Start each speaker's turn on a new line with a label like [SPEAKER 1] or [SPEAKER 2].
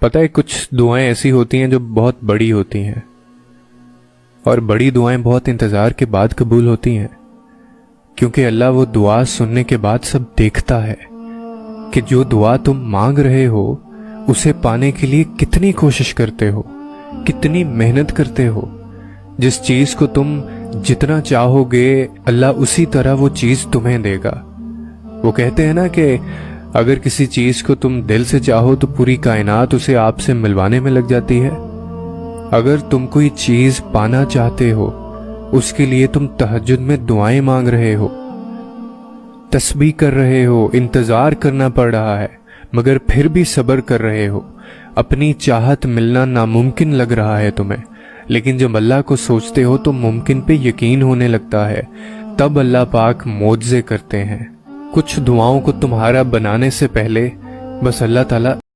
[SPEAKER 1] پتہ ہے کچھ دعائیں ایسی ہوتی ہیں جو بہت بڑی ہوتی ہیں، اور بڑی دعائیں بہت انتظار کے بعد قبول ہوتی ہیں، کیونکہ اللہ وہ دعا سننے کے بعد سب دیکھتا ہے کہ جو دعا تم مانگ رہے ہو اسے پانے کے لیے کتنی کوشش کرتے ہو، کتنی محنت کرتے ہو۔ جس چیز کو تم جتنا چاہو گے اللہ اسی طرح وہ چیز تمہیں دے گا۔ وہ کہتے ہیں نا کہ اگر کسی چیز کو تم دل سے چاہو تو پوری کائنات اسے آپ سے ملوانے میں لگ جاتی ہے۔ اگر تم کوئی چیز پانا چاہتے ہو، اس کے لیے تم تہجد میں دعائیں مانگ رہے ہو، تسبیح کر رہے ہو، انتظار کرنا پڑ رہا ہے، مگر پھر بھی صبر کر رہے ہو، اپنی چاہت ملنا ناممکن لگ رہا ہے تمہیں، لیکن جب اللہ کو سوچتے ہو تو ممکن پہ یقین ہونے لگتا ہے، تب اللہ پاک معجزے کرتے ہیں۔ کچھ دعاؤں کو تمہارا بنانے سے پہلے بس اللہ تعالیٰ